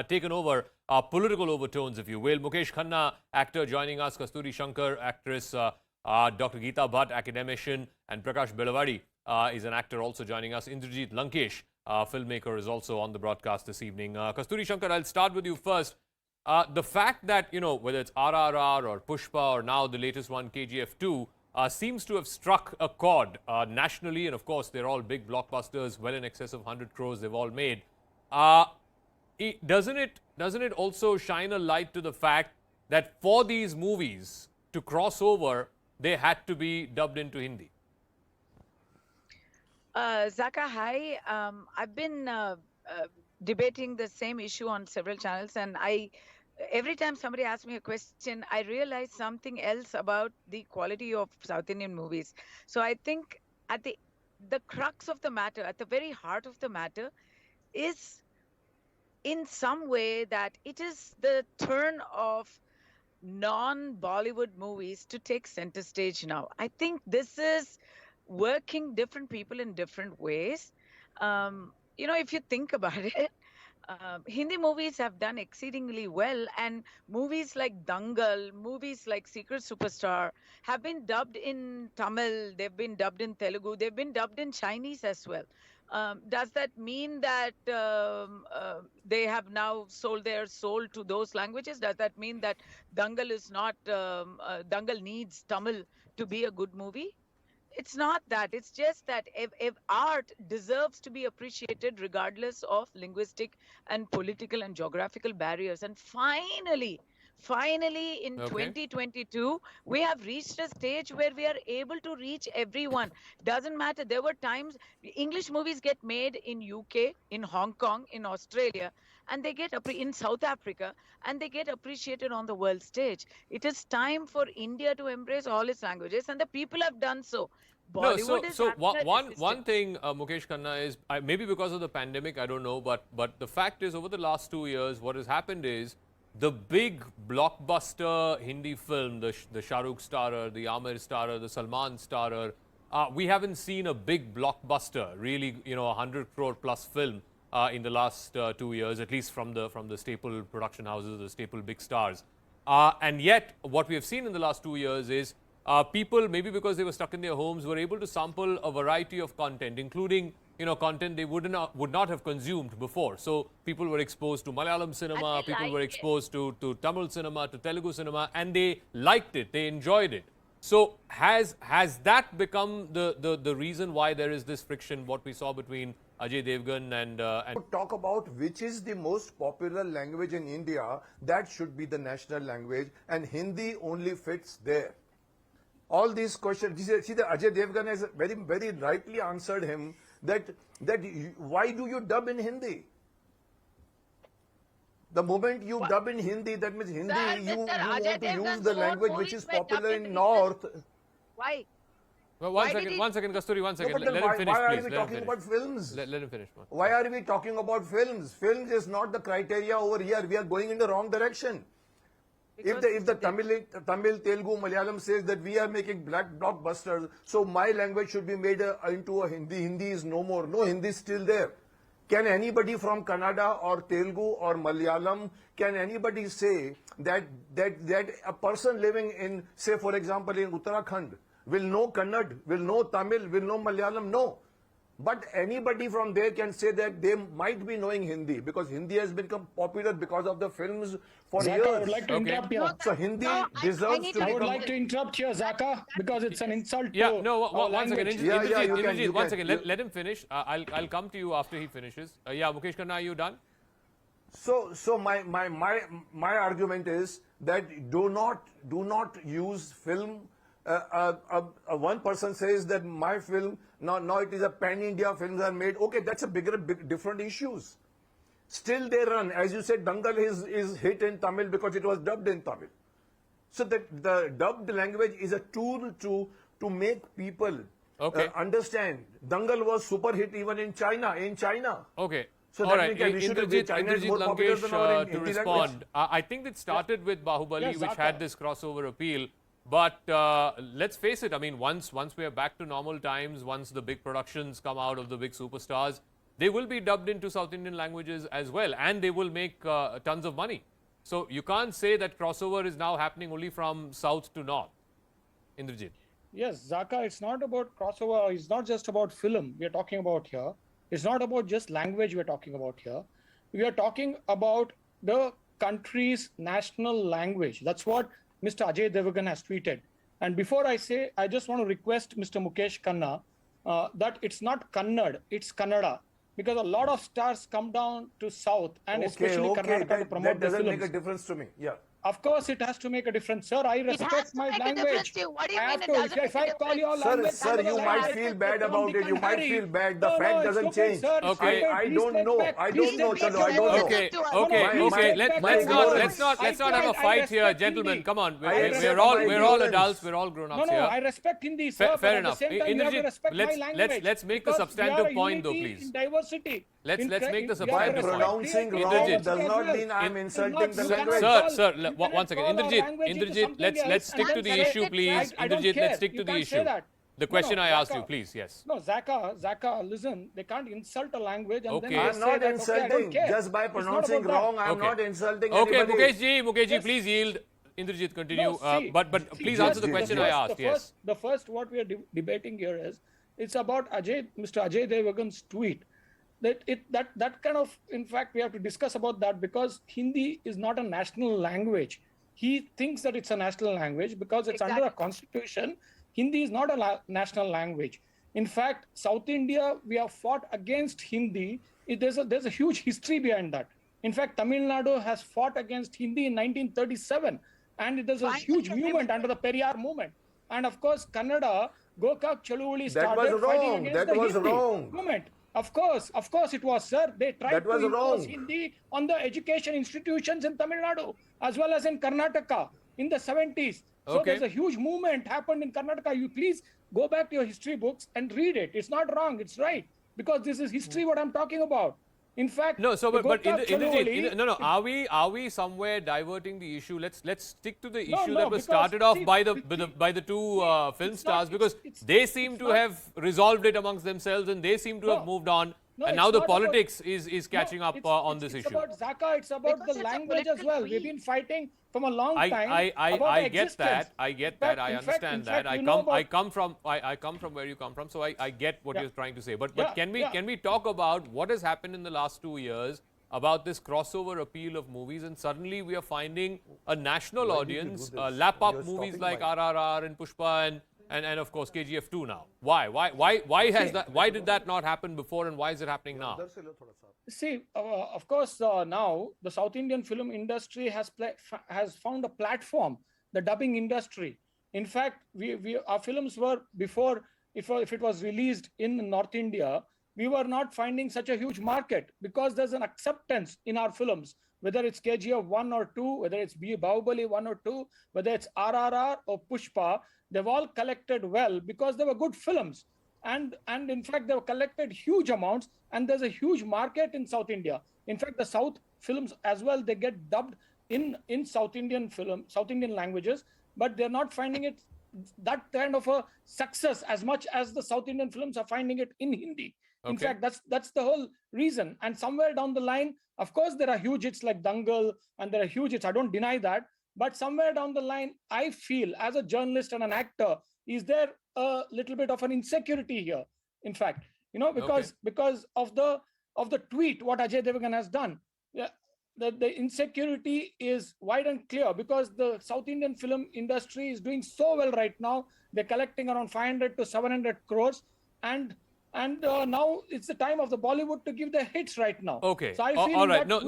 taken over political overtones, if you will. Mukesh Khanna, actor, joining us. Kasturi Shankar, actress. Dr. Geeta Bhatt, academician. And Prakash Belavadi is an actor also joining us. Indrajit Lankesh, filmmaker, is also on the broadcast this evening. Kasturi Shankar, I'll start with you first. The fact that, whether it's RRR or Pushpa or now the latest one, KGF 2, seems to have struck a chord nationally. And of course, they're all big blockbusters, well in excess of 100 crores they've all made. Doesn't it also shine a light to the fact that for these movies to cross over, they had to be dubbed into Hindi? Zaka, hi. I've been debating the same issue on several channels, and every time somebody asks me a question, I realize something else about the quality of South Indian movies. So I think at the crux of the matter, at the very heart of the matter, is in some way that it is the turn of non-Bollywood movies to take center stage now. I think this is working different people in different ways. If you think about it, Hindi movies have done exceedingly well, and movies like Dangal, movies like Secret Superstar have been dubbed in Tamil, they've been dubbed in Telugu, they've been dubbed in Chinese as well. Does that mean that they have now sold their soul to those languages? Does that mean that Dangal is not, Dangal needs Tamil to be a good movie? It's not that. It's just that if art deserves to be appreciated regardless of linguistic and political and geographical barriers. And finally, in 2022, we have reached a stage where we are able to reach everyone. Doesn't matter. There were times English movies get made in UK, in Hong Kong, in Australia, and they get in South Africa, and they get appreciated on the world stage. It is time for India to embrace all its languages, and the people have done so. Bollywood one thing, Mukesh Khanna, is maybe because of the pandemic, I don't know, but the fact is, over the last 2 years, what has happened is the big blockbuster Hindi film, the Shah Rukh starrer, the Amir starrer, the Salman starrer, we haven't seen a big blockbuster, really, 100 crore plus film in the last 2 years, at least from the staple production houses, the staple big stars. And yet, what we have seen in the last 2 years is people, maybe because they were stuck in their homes, were able to sample a variety of content, including content they would not have consumed before. So people were exposed to Malayalam cinema, people were exposed to Tamil cinema, to Telugu cinema, and they liked it, they enjoyed it. So has that become the reason why there is this friction, what we saw between Ajay Devgn and talk about which is the most popular language in India, that should be the national language, and Hindi only fits there. All these questions, see, the Ajay Devgn has very, very rightly answered him that why do you dub in Hindi? The moment you dub in Hindi, that means Hindi, you want to use the language which is popular in North. Why? Well, one second, Kasturi, one second. No, let him finish, why please. Are we talking about films? Let him finish. Why are we talking about films? Films is not the criteria over here. We are going in the wrong direction. Because if the Tamil, Telugu, Malayalam says that we are making blockbusters, so my language should be made into a Hindi. Hindi is no more. No, Hindi is still there. Can anybody from Kannada or Telugu or Malayalam, can anybody say that a person living in, say for example, in Uttarakhand will know Kannada, will know Tamil, will know Malayalam? No. But anybody from there can say that they might be knowing Hindi, because Hindi has become popular because of the films for Zaka, years. I would like to interrupt here. So Hindi deserves to be. I would like to interrupt here, Zaka, because it's an insult Yeah, to no, one second. Indrajit, one second. You Let him finish. I'll come to you after he finishes. Yeah, Mukesh Khanna, are you done? So my argument is that do not use film. One person says that my film now it is a pan-India, films are made. Okay, that's a different issues. Still they run. As you said, Dangal is hit in Tamil because it was dubbed in Tamil. So the dubbed language is a tool to make people understand. Dangal was super hit even in China. Okay. So all right, Indrajit Lankesh, to respond. I think it started with Bahubali, which had this crossover appeal. But let's face it, I mean, once we are back to normal times, once the big productions come out of the big superstars, they will be dubbed into South Indian languages as well, and they will make tons of money. So you can't say that crossover is now happening only from south to north. Indrajit. Yes, Zaka, it's not about crossover. It's not just about film we are talking about here. It's not about just language we're talking about here. We are talking about the country's national language. That's what Mr. Ajay Devgn has tweeted. And before I say, I just want to request Mr. Mukesh Khanna that it's not Kannad, it's Kannada. Because a lot of stars come down to South and especially Karnataka to promote that the doesn't films. make a difference to me. Yeah. Of course, it has to make a difference, sir. I respect my language. What do you I mean have it to. doesn't If make I a call your difference? language, Sir, you might feel bad about it. You might feel bad. The fact doesn't change. Okay. I don't know. I don't know, Chalo. I don't know. Okay, No, okay. Let's not have a fight here, respect gentlemen. Hindi. Come on, I we're respect all my adults. We're all grown ups No, here. I respect Hindi, sir. Fair but enough. At the same time, you have to Indrajit, respect my language. let's make the because substantive we are a point, though, unity please. in diversity. Let's make the we have to substantive point. respect Pronouncing creativity wrong Indrajit. does not well. mean I'm It's insulting not- the you cannot language. Sir, you one cannot second. call our Indrajit, language into Indrajit, something let's else stick to and the then issue, say, please. I don't Indrajit, care. let's stick to You the can't say issue. that. The question I asked Zaka. you, please, yes. No, Zaka, listen, they can't insult a language and Okay. then they I'm say not that, insulting. okay, I don't care. Just by It's not pronouncing about that. wrong, I'm Okay. not insulting Okay, anybody. Mukeshji, Yes. please yield. Indrajit, continue. No, see, But see, please just answer the question I asked, yes. The first what we are debating here is, it's about Mr. Ajay Devgn's tweet. That kind of, in fact, we have to discuss about that because Hindi is not a national language. He thinks that it's a national language because it's under a constitution. Hindi is not a national language. In fact, South India, we have fought against Hindi. There's a huge history behind that. In fact, Tamil Nadu has fought against Hindi in 1937, and there's a huge movement under the Periyar movement. And of course, Kannada, Gokak Chaluvali started was fighting wrong. against That the was Hindi wrong. movement. Of course it was, sir. They tried That was to impose wrong. Hindi on the education institutions in Tamil Nadu as well as in Karnataka in the 70s. So Okay. there's a huge movement happened in Karnataka. You please go back to your history books and read it. It's not wrong. It's right because this is history. What I'm talking about. In fact, No, so the but Gokak Chaluvali- no. Are we somewhere diverting the issue? Let's stick to the issue No, that was because, started off see, by the two film it's stars not- because it's- they seem it's to not- have resolved it amongst themselves and they seem to have moved on. No, And it's now the not about- politics is catching up on this it's issue. about Zaka. It's about Because the it's a language as political well. We've tweet. been fighting from a long time. I about get existence. that. I get In that. fact- I in fact- understand in that. fact, you know about- I come from where you come from, so I get what Yeah. you're trying to say. But Yeah, can yeah. we talk about what has happened in the last 2 years about this crossover appeal of movies, and suddenly we are finding a national Why did you audience do this? lap up You're movies stopping like my- RRR and Pushpa and of course KGF 2 now. Why did that not happen before, and why is it happening now? See, of course, now the South Indian film industry has found a platform, the dubbing industry. In fact, our films were before, if it was released in North India, we were not finding such a huge market because there's an acceptance in our films, whether it's KGF 1 or 2, whether it's Bahubali 1 or 2, whether it's RRR or Pushpa, they've all collected well because they were good films. And in fact, they've collected huge amounts, and there's a huge market in South India. In fact, the South films as well, they get dubbed in South Indian languages, but they're not finding it that kind of a success as much as the South Indian films are finding it in Hindi. In Okay. fact, that's the whole reason. And somewhere down the line, of course, there are huge hits like Dangal, and there are huge hits. I don't deny that. But somewhere down the line, I feel as a journalist and an actor, is there a little bit of an insecurity here? In fact, because of the tweet what Ajay Devgn has done. Yeah, the insecurity is wide and clear because the South Indian film industry is doing so well right now. They're collecting around 500 to 700 crores, and now it's the time of the Bollywood to give the hits right now. Okay. So I feel all right. that No.